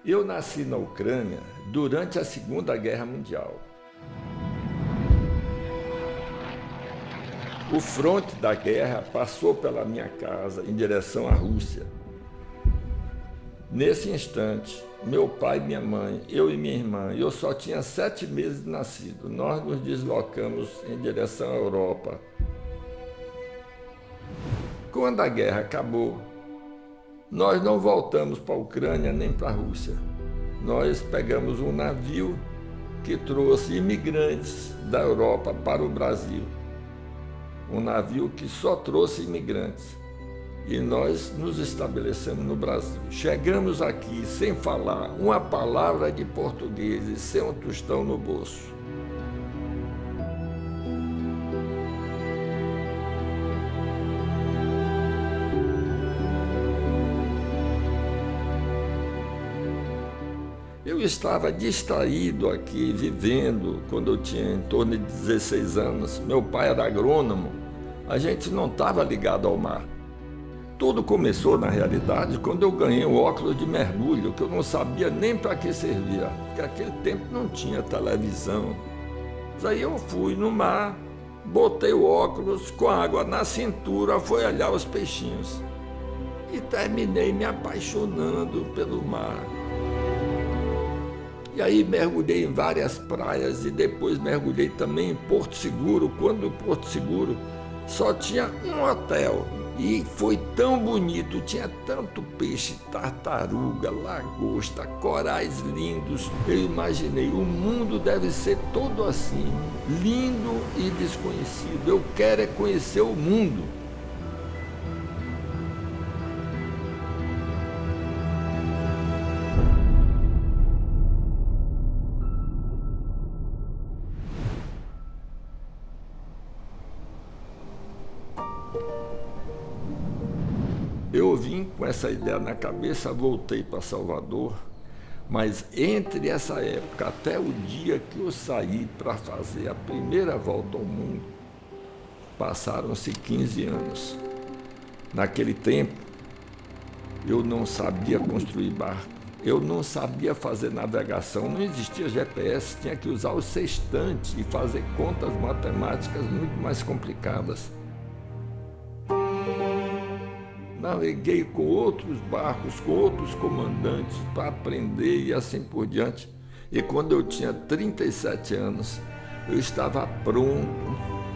Eu nasci na Ucrânia durante a Segunda Guerra Mundial. O fronte da guerra passou pela minha casa em direção à Rússia. Nesse instante, meu pai, minha mãe, eu e minha irmã, eu só tinha 7 meses de nascido, nós nos deslocamos em direção à Europa. Quando a guerra acabou, nós não voltamos para a Ucrânia nem para a Rússia. Nós pegamos um navio que trouxe imigrantes da Europa para o Brasil. Um navio que só trouxe imigrantes. E nós nos estabelecemos no Brasil. Chegamos aqui sem falar uma palavra de português e sem um tostão no bolso. Eu estava distraído aqui, vivendo, quando eu tinha em torno de 16 anos. Meu pai era agrônomo, a gente não estava ligado ao mar. Tudo começou, na realidade, quando eu ganhei um óculos de mergulho, que eu não sabia nem para que servia, porque naquele tempo não tinha televisão. Aí eu fui no mar, botei o óculos com a água na cintura, fui olhar os peixinhos. E terminei me apaixonando pelo mar. E aí mergulhei em várias praias e depois mergulhei também em Porto Seguro, quando em Porto Seguro só tinha um hotel. E foi tão bonito, tinha tanto peixe, tartaruga, lagosta, corais lindos. Eu imaginei, o mundo deve ser todo assim, lindo e desconhecido. Eu quero é conhecer o mundo. Eu vim com essa ideia na cabeça, voltei para Salvador, mas entre essa época até o dia que eu saí para fazer a primeira volta ao mundo, passaram-se 15 anos. Naquele tempo, eu não sabia construir barco, eu não sabia fazer navegação, não existia GPS, tinha que usar o sextante e fazer contas matemáticas muito mais complicadas. Naveguei com outros barcos, com outros comandantes para aprender e assim por diante. E quando eu tinha 37 anos, eu estava pronto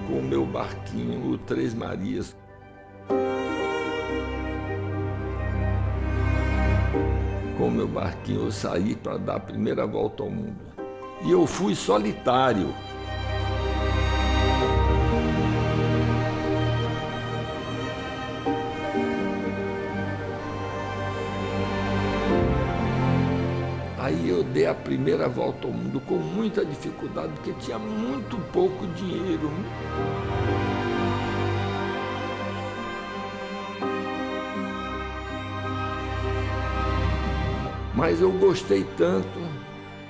com o meu barquinho, o Três Marias. Com o meu barquinho eu saí para dar a primeira volta ao mundo. E eu fui solitário. Aí eu dei a primeira volta ao mundo com muita dificuldade, porque tinha muito pouco dinheiro. Mas eu gostei tanto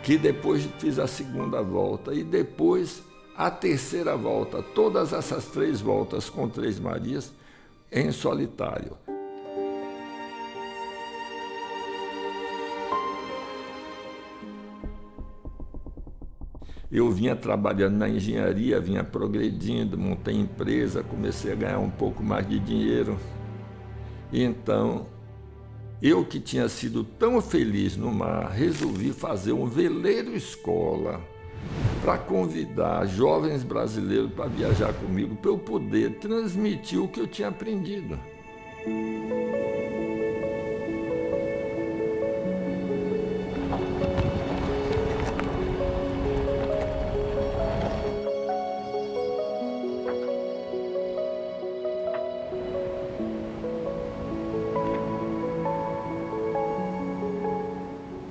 que depois fiz a segunda volta e depois a terceira volta. Todas essas 3 voltas com Três Marias em solitário. Eu vinha trabalhando na engenharia, vinha progredindo, montei empresa, comecei a ganhar um pouco mais de dinheiro. E então, eu que tinha sido tão feliz no mar, resolvi fazer um veleiro escola para convidar jovens brasileiros para viajar comigo, para eu poder transmitir o que eu tinha aprendido.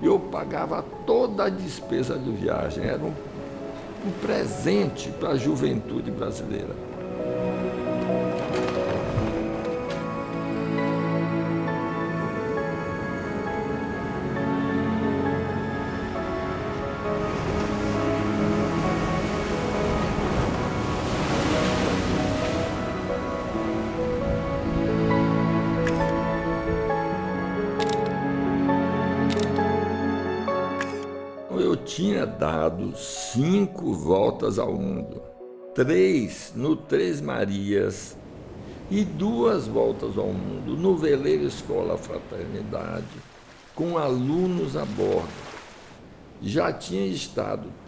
Eu pagava toda a despesa de viagem, era um presente para a juventude brasileira. tinha dado 5 voltas ao mundo, 3 no Três Marias e 2 voltas ao mundo no veleiro Escola Fraternidade, com alunos a bordo. Já tinha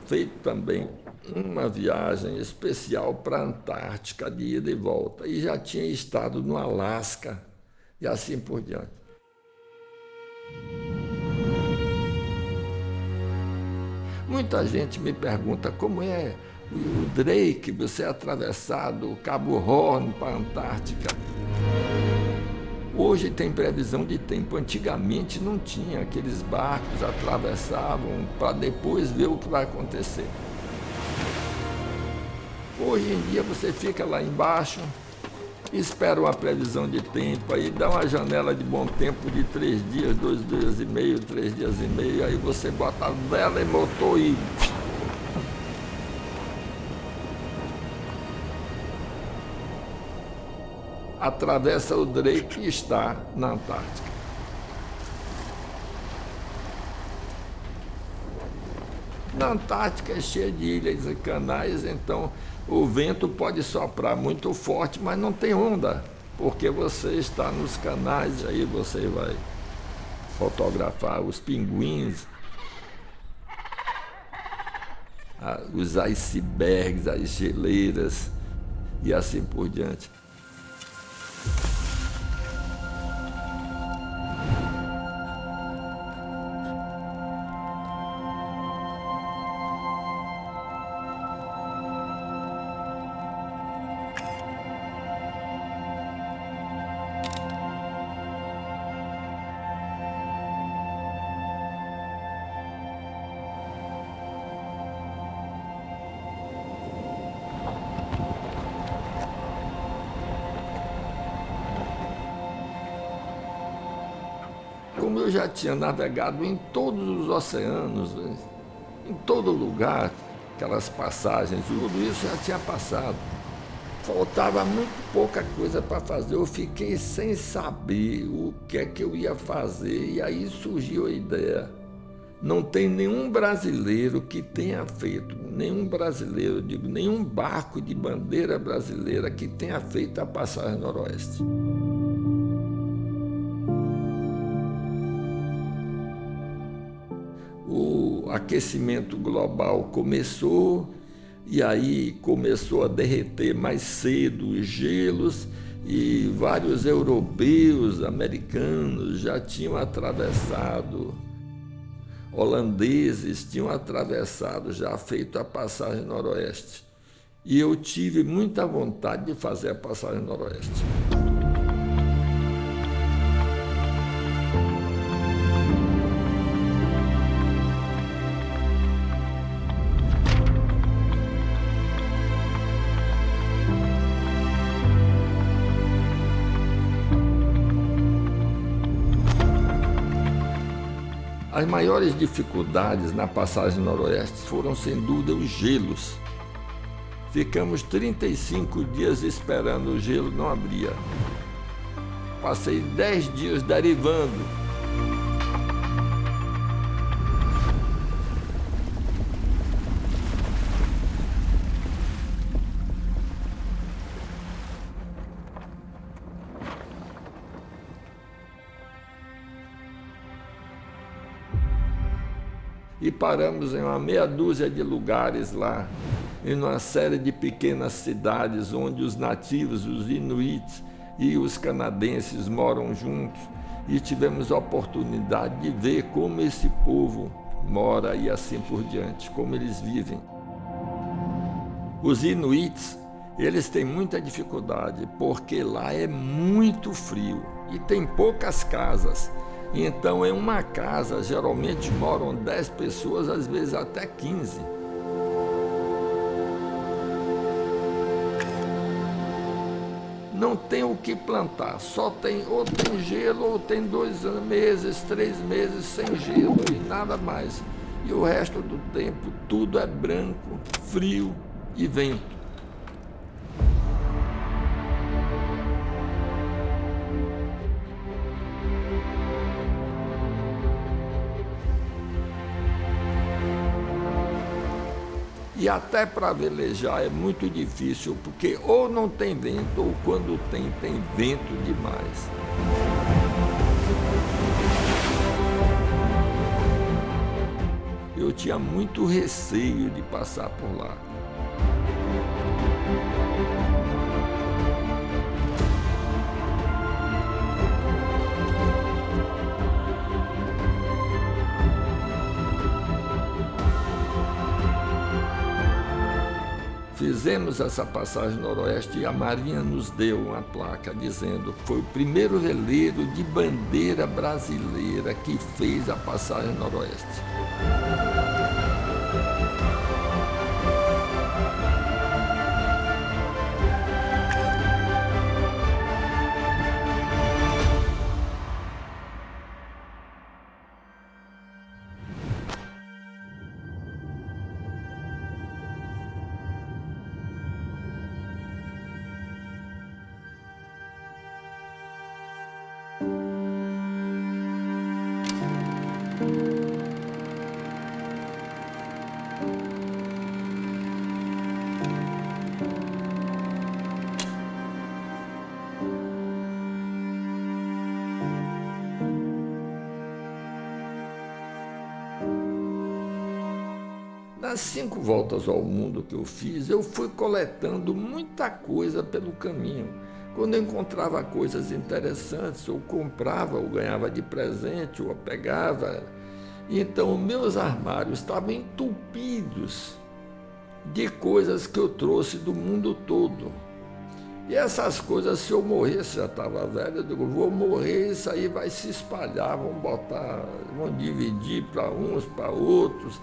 feito também uma viagem especial para a Antártica, de ida e volta, e já tinha estado no Alasca, e assim por diante. Muita gente me pergunta como é o Drake, você atravessado o Cabo Horn para a Antártica. Hoje tem previsão de tempo, antigamente não tinha, aqueles barcos atravessavam para depois ver o que vai acontecer. Hoje em dia você fica lá embaixo, espera uma previsão de tempo, aí dá uma janela de bom tempo de 3 dias, 2 dias e meio, 3 dias e meio, aí você bota a vela e motor e... atravessa o Drake e está na Antártica. Na Antártica é cheia de ilhas e canais, então o vento pode soprar muito forte, mas não tem onda, porque você está nos canais, aí você vai fotografar os pinguins, os icebergs, as geleiras e assim por diante. Como eu já tinha navegado em todos os oceanos, em todo lugar, aquelas passagens, tudo isso já tinha passado. Faltava muito pouca coisa para fazer, eu fiquei sem saber o que é que eu ia fazer, e aí surgiu a ideia. Não tem nenhum brasileiro que tenha feito, nenhum barco de bandeira brasileira que tenha feito a passagem noroeste. O aquecimento global começou, e aí começou a derreter mais cedo os gelos, e vários europeus, americanos já tinham atravessado, holandeses tinham atravessado, já feito a passagem noroeste. E eu tive muita vontade de fazer a passagem noroeste. As maiores dificuldades na passagem noroeste foram, sem dúvida, os gelos. Ficamos 35 dias esperando, o gelo não abria. Passei 10 dias derivando. E paramos em uma meia dúzia de lugares lá, em uma série de pequenas cidades onde os nativos, os inuits e os canadenses moram juntos, e tivemos a oportunidade de ver como esse povo mora e assim por diante, como eles vivem. Os inuits, eles têm muita dificuldade, porque lá é muito frio e tem poucas casas. Então, em uma casa, geralmente moram 10 pessoas, às vezes até 15. Não tem o que plantar, ou tem gelo, ou tem 2 meses, 3 meses sem gelo e nada mais. E o resto do tempo, tudo é branco, frio e vento. E até para velejar é muito difícil, porque ou não tem vento, ou quando tem vento demais. Eu tinha muito receio de passar por lá. Fizemos essa passagem noroeste e a Marinha nos deu uma placa dizendo que foi o primeiro veleiro de bandeira brasileira que fez a passagem noroeste. Nas 5 voltas ao mundo que eu fiz, eu fui coletando muita coisa pelo caminho. Quando eu encontrava coisas interessantes, eu comprava, ou ganhava de presente, ou pegava. Então, meus armários estavam entupidos de coisas que eu trouxe do mundo todo. E essas coisas, se eu morresse, já estava velho, eu digo, vou morrer, isso aí vai se espalhar, vão dividir para uns, para outros,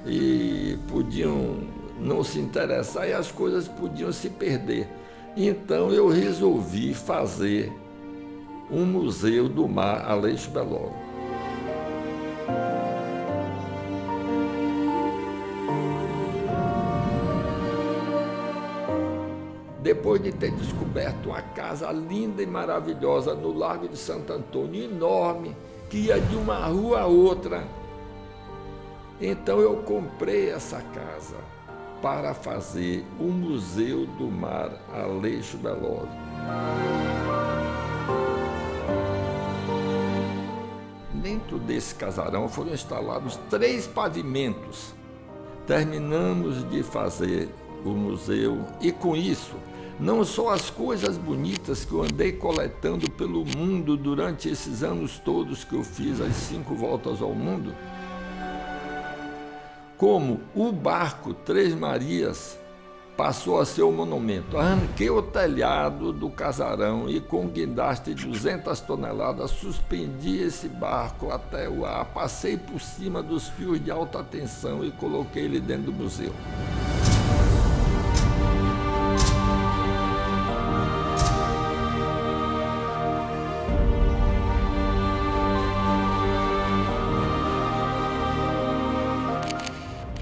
e podiam não se interessar e as coisas podiam se perder. Então eu resolvi fazer um museu do mar Aleixo Belloso. Depois de ter descoberto uma casa linda e maravilhosa no Largo de Santo Antônio, enorme, que ia de uma rua a outra, então eu comprei essa casa para fazer o Museu do Mar Aleixo Belloso. Dentro desse casarão foram instalados 3 pavimentos. Terminamos de fazer o museu e com isso, não só as coisas bonitas que eu andei coletando pelo mundo durante esses anos todos que eu fiz as 5 voltas ao mundo, como o barco Três Marias passou a ser um monumento. Arranquei o telhado do casarão e com guindaste de 200 toneladas suspendi esse barco até o ar, passei por cima dos fios de alta tensão e coloquei ele dentro do museu.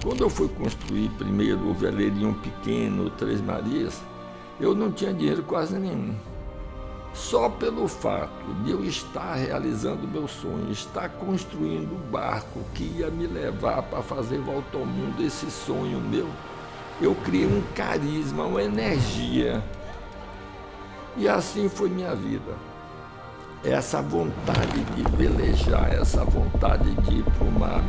Quando eu fui construir primeiro o veleirinho pequeno, Três Marias, eu não tinha dinheiro quase nenhum. Só pelo fato de eu estar realizando meu sonho, estar construindo o barco que ia me levar para fazer volta ao mundo, esse sonho meu, eu criei um carisma, uma energia. E assim foi minha vida. Essa vontade de velejar, essa vontade de ir para o mar.